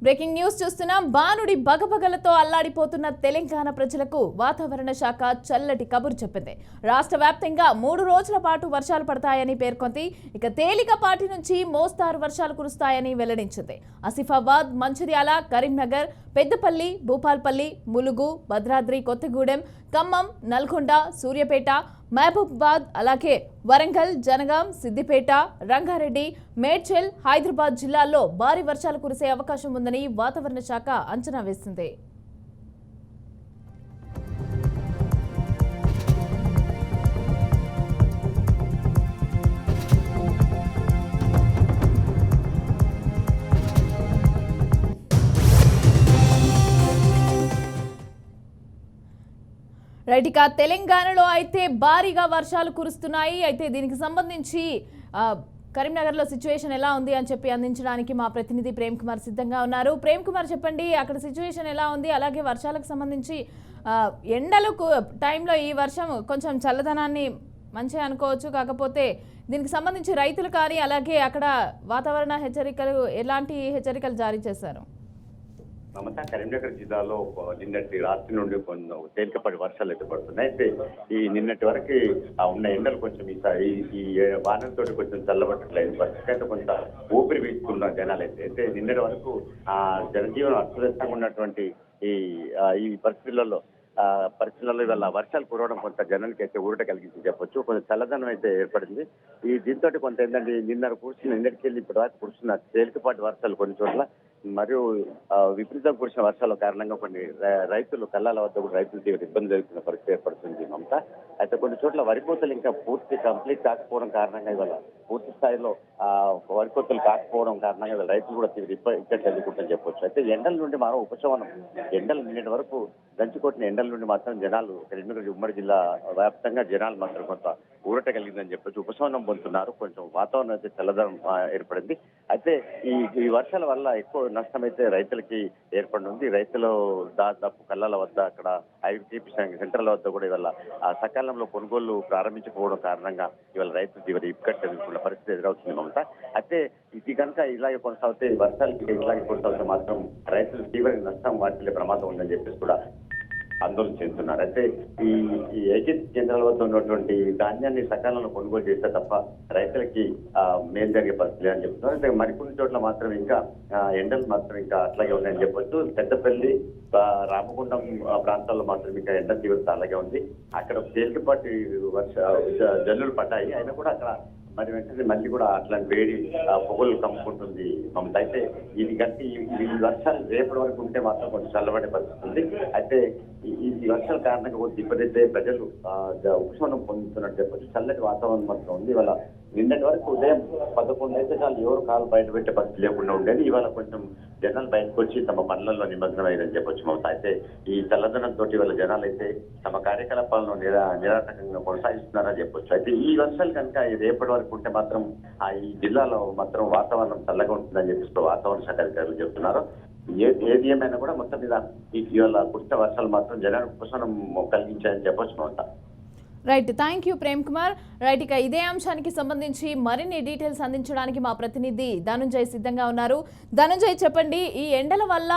Breaking news చూస్తున్నాం. బానుడి బగబగలతో అల్లాడిపోతున్న తెలంగాణ ప్రజలకు వాతావరణ శాఖ చల్లటి కబురు చెప్పింది. రాష్ట్ర వ్యాప్తంగా 3 రోజుల పాటు వర్షాలు పడతాయని పేర్కొంది. ఇక తేలికపాటి నుంచి మోస్తారు వర్షాలు కురుస్తాయని వెల్లడించింది. ఆసిఫాబాద్, మంచిర్యాల, కరీంనగర్, పెద్దపల్లి, భూపాల్పల్లి, ములుగు, భద్రాద్రి కొత్తగూడెం, ఖమ్మం, నల్గొండ, సూర్యాపేట, మహబూబాబాద్, అలాగే వరంగల్, జనగాం, సిద్దిపేట, రంగారెడ్డి, మేడ్చల్, హైదరాబాద్ జిల్లాల్లో భారీ వర్షాలు కురిసే అవకాశం ఉందని వాతావరణ శాఖ అంచనా వేసింది. రైట్, ఇక తెలంగాణలో అయితే భారీగా వర్షాలు కురుస్తున్నాయి. అయితే దీనికి సంబంధించి కరీంనగర్లో సిచ్యువేషన్ ఎలా ఉంది అని చెప్పి అందించడానికి మా ప్రతినిధి ప్రేమ్ కుమార్ సిద్ధంగా ఉన్నారు. ప్రేమ్ కుమార్, చెప్పండి, అక్కడ సిచ్యువేషన్ ఎలా ఉంది? అలాగే వర్షాలకు సంబంధించి ఎండలు టైంలో ఈ వర్షం కొంచెం చల్లదనాన్ని మంచిగా అనుకోవచ్చు. కాకపోతే దీనికి సంబంధించి రైతులు కానీ అలాగే అక్కడ వాతావరణ హెచ్చరికలు, ఎలాంటి హెచ్చరికలు జారీ చేశారు? మమతా, కరీంనగర్ జిల్లాలో నిన్నటి రాత్రి నుండి కొన్ని తేలికపాటి వర్షాలు అయితే పడుతున్నాయి. అయితే ఈ నిన్నటి వరకు ఉన్న ఎండలు కొంచెం ఈ వానంతో కొంచెం చల్లబట్టట్లేదు. పరిస్థితి కొంత ఊపిరి పీల్చుకున్న జనాలు అయితే నిన్నటి వరకు జనజీవనం అస్తవ్యస్తంగా ఉన్నటువంటి ఈ పరిస్థితులలో ఇవాళ వర్షాలు కురవడం కొంత జనానికి అయితే ఊరట కలిగించి చెప్పొచ్చు. కొంచెం చల్లదనం అయితే ఏర్పడింది. దీంతో కొంత ఏంటంటే నిన్నటికెళ్ళి ఇప్పటి వరకు కురుస్తున్న తేలికపాటి వర్షాలు కొన్ని చోట్ల మరియు విపరీతం కురిసిన వర్షాల కారణంగా కొన్ని రైతులు కళ్ళాల వద్ద కూడా రైతులు తీవ్ర ఇబ్బంది జరుగుతున్న పరిస్థితి ఏర్పడుతుంది మమత. అయితే కొన్ని చోట్ల వరి కోతలు ఇంకా కంప్లీట్ కాకపోవడం కారణంగా ఇవాళ పూర్తి స్థాయిలో వరి కోతలు కాకపోవడం కారణంగా రైతులు కూడా తీవ్ర ఇబ్బంది ఎదుర్కొంటారని చెప్పొచ్చు. అయితే ఎండల నుండి మరో ఉపశమనం, ఎండలు నిన్నటి వరకు దంచుకొట్టిన ఎండల నుండి మాత్రం జనాలు కరీంనగర్ ఉమ్మడి జిల్లా వ్యాప్తంగా జనాలు మాత్రం కొంత ఊరట కలిగిందని చెప్పొచ్చు. ఉపశమనం పొందుతున్నారు. కొంచెం వాతావరణం అయితే చల్లదనం ఏర్పడింది. అయితే ఈ వర్షాల వల్ల ఎక్కువ నష్టం అయితే రైతులకి ఏర్పడింది. రైతులు దాదాపు కళ్ళాల వద్ద, అక్కడ ఐటీపీ సెంటర్ల వద్ద కూడా ఇవాళ సకాలంలో కొనుగోళ్లు ప్రారంభించకపోవడం కారణంగా ఇవాళ రైతులు తీవ్ర ఇబ్బంది ఎదుర్కొన్న పరిస్థితి ఎదురవుతుంది మమత. అయితే ఇది కనుక ఇలాగే కొనసాగితే, వర్షాలకి ఇలాగే కొనసాగితే మాత్రం రైతులు తీవ్ర నష్టం వాటిల్లే ప్రమాదం ఉందని చెప్పేసి కూడా ఆందోళన చెందుతున్నారు. అయితే ఈ ఏజెన్సీ కేంద్రాల వద్ద ఉన్నటువంటి ధాన్యాన్ని సకాలంలో కొనుగోలు చేస్తే తప్ప రైతులకి మేలు జరిగే పరిస్థితి అని చెప్తున్నారు. అయితే మరికొన్ని చోట్ల మాత్రం ఇంకా ఎండలు మాత్రం ఇంకా అట్లాగే ఉన్నాయని చెప్పొచ్చు. పెద్దపల్లి, రామగుండం ప్రాంతాల్లో మాత్రం ఇంకా ఎండ తీవ్రత అలాగే ఉంది. అక్కడ తేలికపాటి జల్లులు పడ్డాయి. అయినా కూడా అక్కడ మరి వెంటనే మళ్ళీ కూడా అట్లాంటి వేడి పొగలు కమ్ముకుంటుంది మమత. అయితే ఇది కట్టి ఈ వర్షాలు రేపటి వరకు ఉంటే మాత్రం కొంచెం చల్లబడే పరిస్థితి ఉంది. అయితే ఈ వర్షాల కారణంగా కొంచెం ఇప్పుడైతే ప్రజలు ఉపశమనం పొందుతున్నట్టు చెప్పొచ్చు. చల్లటి వాతావరణం మాత్రం ఉంది. ఇవాళ నిన్నటి వరకు ఉదయం 11 అయితే చాలు ఎవరు కాలు బయట పెట్టే పరిస్థితి లేకుండా ఉండేది. ఇవాళ కొంచెం జనాలు బయటకు వచ్చి తమ పనులలో నిమగ్నం అయ్యారని చెప్పొచ్చు మమత. అయితే ఈ చల్లదనంతో ఇవాళ జనాలు అయితే తమ కార్యకలాపాలను నిరాటకంగా కొనసాగిస్తున్నారని చెప్పొచ్చు. అయితే ఈ వర్షాలు కనుక రేపటి వరకు ఉంటే మాత్రం ఈ జిల్లాలో మాత్రం వాతావరణం చల్లగా ఉంటుందని చెప్పి వాతావరణ శాఖ అధికారులు చెప్తున్నారు. ఏది ఏమైనా కూడా మొత్తం మీద ఇవాళ కురిసిన వర్షాలు మాత్రం జనానికి ఉపశమనం కలిగించాయని చెప్పొచ్చు Mamata. Right, thank you Prem Kumar. Right, ఇక ఇదే అంశానికి సంబంధించి మరిన్ని డీటెయిల్స్ అందించడానికి మా ప్రతినిధి ధనుంజయ్ సిద్ధంగా ఉన్నారు. ధనుంజయ్, చెప్పండి, ఈ ఎండల వల్ల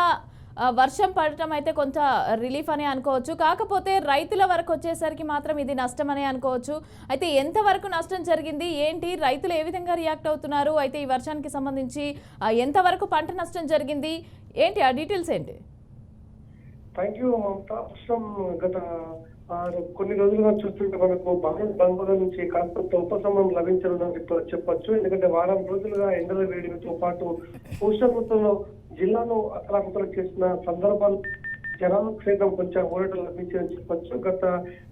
వర్షం పడటం అయితే కొంత రిలీఫ్ అని అనుకోవచ్చు. కాకపోతే రైతుల వరకు వచ్చేసరికి మాత్రం ఇది నష్టం అని అనుకోవచ్చు. అయితే ఎంతవరకు నష్టం జరిగింది, ఏంటి, రైతులు ఏ విధంగా రియాక్ట్ అవుతున్నారు? అయితే ఈ వర్షానికి సంబంధించి ఎంతవరకు పంట నష్టం జరిగింది, ఏంటి ఆ డీటెయిల్స్ ఏంటి? థ్యాంక్ యూ మమత. వర్షం గత కొన్ని రోజులుగా చూస్తుంటే మనకు బంగాళ నుంచి కాస్త ఉపశమనం లభించనుందని చెప్పొచ్చు. ఎందుకంటే వారం రోజులుగా ఎండల వేడితో పాటు ఉష్ణోగ్రతలో జిల్లాను అతలాకుతల చేసిన సందర్భాలు జనాలకు సైతం కొంచెం ఊరట లభించిందని చెప్పొచ్చు.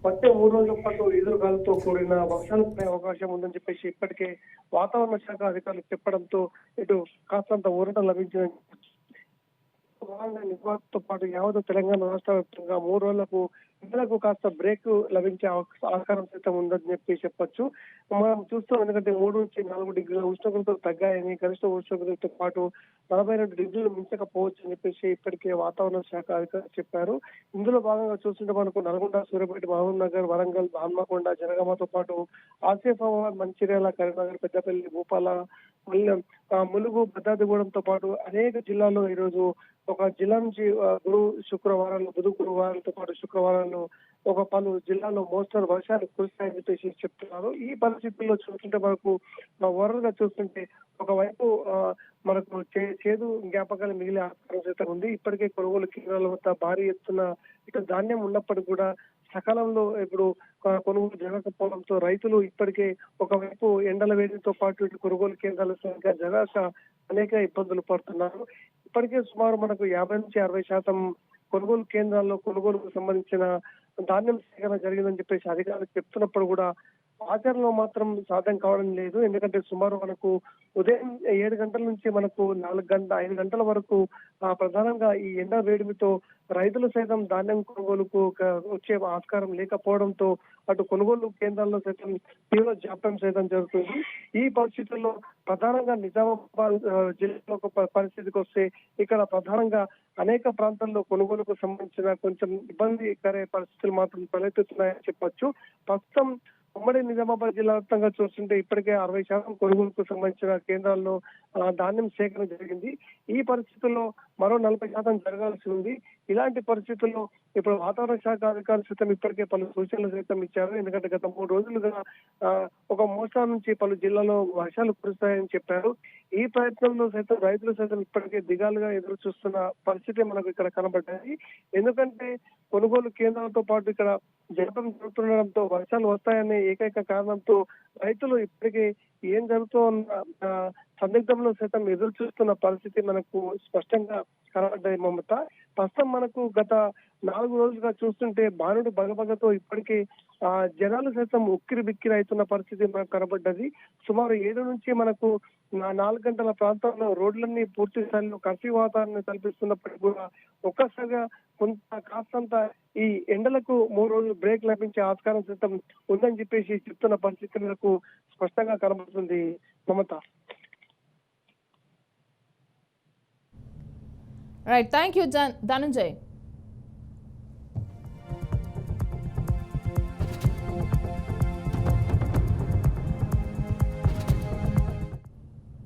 వచ్చే 3 రోజుల పాటు ఎదురుగాలతో కూడిన వర్షాలు పడే అవకాశం ఉందని చెప్పేసి ఇప్పటికే వాతావరణ శాఖ అధికారులు చెప్పడంతో ఇటు కాస్తంత ఊరట లభించిందని చెప్పొచ్చు. వాహన నిర్వాహకులతో పాటు యావత్ తెలంగాణ రాష్ట్ర వ్యాప్తంగా 3 రోజులకు ఎండలకు కాస్త బ్రేక్ లభించే ఆస్కారం సైతం ఉందని చెప్పొచ్చు. మనం చూస్తాం, ఎందుకంటే 3 నుంచి 4 డిగ్రీల ఉష్ణోగ్రతలు తగ్గాయని, గరిష్ట ఉష్ణోగ్రతతో పాటు 42 డిగ్రీలు మించకపోవచ్చు అని చెప్పేసి ఇప్పటికే వాతావరణ శాఖ అధికారులు చెప్పారు. ఇందులో భాగంగా చూస్తుంటే మనకు నల్గొండ, సూర్యాపేట, మహబూబ్ నగర్, వరంగల్, హన్మకొండ, జనగామతో పాటు ఆసిఫాబాద్, మంచిర్యాల, కరీంనగర్, పెద్దపల్లి, భూపాల, ములుగు, భద్రాద్రిగూడెంతో పాటు అనేక జిల్లాల్లో ఈ రోజు ఒక జిల్లా నుంచి గురు శుక్రవారాలు, బుధ గురువారాలతో పాటు శుక్రవారాలు ఒక పలు జిల్లాల్లో మోస్తరు వర్షాలు కురుస్తాయని చెప్పేసి చెప్తున్నారు. ఈ పరిస్థితుల్లో చూస్తుంటే మనకు ఓవరాల్ గా చూస్తుంటే ఒకవైపు మనకు చేదు జ్ఞాపకాలు మిగిలే ఆస్కారం సైతం ఉంది. ఇప్పటికే కొనుగోలు కేంద్రాల వద్ద భారీ ఎత్తున ఇక ధాన్యం ఉన్నప్పటికీ కూడా సకాలంలో ఇప్పుడు కొనుగోలు జరగకపోవడంతో రైతులు ఇప్పటికే ఒకవైపు ఎండల వేడితో పాటు ఇటు కొనుగోలు కేంద్రాల సంఖ్య జరగక అనేక ఇబ్బందులు పడుతున్నారు. ఇప్పటికే సుమారు మనకు 50 నుంచి 60% కొనుగోలు కేంద్రాల్లో కొనుగోలుకు సంబంధించిన ధాన్యం సేకరణ జరిగిందని చెప్పేసి అధికారులు చెప్తున్నప్పుడు కూడా ఆచరణలో మాత్రం సాధ్యం కావడం లేదు. ఎందుకంటే సుమారు మనకు ఉదయం 7 గంటల నుంచి మనకు 5 గంటల వరకు ప్రధానంగా ఈ ఎండ వేడిమితో రైతులు సైతం ధాన్యం కొనుగోలుకు వచ్చే ఆస్కారం లేకపోవడంతో అటు కొనుగోలు కేంద్రాల్లో సైతం తీవ్ర జాప్యం సైతం జరుగుతుంది. ఈ పరిస్థితుల్లో ప్రధానంగా నిజామాబాద్ జిల్లాలో పరిస్థితికి వస్తే ఇక్కడ ప్రధానంగా అనేక ప్రాంతాల్లో కొనుగోలుకు సంబంధించిన కొంచెం ఇబ్బందికర పరిస్థితులు మాత్రం తలెత్తుతున్నాయని చెప్పొచ్చు. ప్రస్తుతం ఉమ్మడి నిజామాబాద్ జిల్లా వ్యాప్తంగా చూస్తుంటే ఇప్పటికే 60% కొనుగోలుకు సంబంధించిన కేంద్రాల్లో ధాన్యం సేకరణ జరిగింది. ఈ పరిస్థితుల్లో మరో 40% జరగాల్సి ఉంది. ఇలాంటి పరిస్థితుల్లో ఇప్పుడు వాతావరణ శాఖ అధికారులు సైతం ఇప్పటికే పలు సూచనలు సైతం ఇచ్చారు. ఎందుకంటే గత 3 రోజులుగా ఒక మోస్తరు నుంచి పలు జిల్లాలో వర్షాలు కురుస్తాయని చెప్పారు. ఈ ప్రయత్నంలో సైతం రైతులు సైతం ఇప్పటికే దిగాలుగా ఎదురు చూస్తున్న పరిస్థితి మనకు ఇక్కడ కనబడ్డాయి. ఎందుకంటే కొనుగోలు కేంద్రాలతో పాటు ఇక్కడ జలపం జరుగుతుండడంతో వర్షాలు వస్తాయనే ఏకైక కారణంతో రైతులు ఇప్పటికే ఏం జరుగుతున్న సందిగ్ధంలో సైతం ఎదురు చూస్తున్న పరిస్థితి మనకు స్పష్టంగా కనబడ్డాయి. మమత, ప్రస్తుతం మనకు గత 4 రోజులుగా చూస్తుంటే బాణుడు బగబగతో ఇప్పటికే జనాలు సైతం ఉక్కిరి బిక్కిరి అవుతున్న పరిస్థితి మనకు కనబడ్డది. సుమారు 7 నుంచి మనకు 4 గంటల ప్రాంతంలో రోడ్లన్నీ పూర్తి స్థాయిలో కర్ఫ్యూ వాతావరణం కల్పిస్తున్నప్పటికీ కూడా ఒక్కసారిగా కాస్తంత ఈ ఎండలకు 3 రోజులు బ్రేక్ లభించే ఆస్కారం సైతం ఉందని చెప్పేసి చెప్తున్న పరిస్థితి మనకు స్పష్టంగా కనబడుతుంది. Mamata. Right, thank you Dhananjay.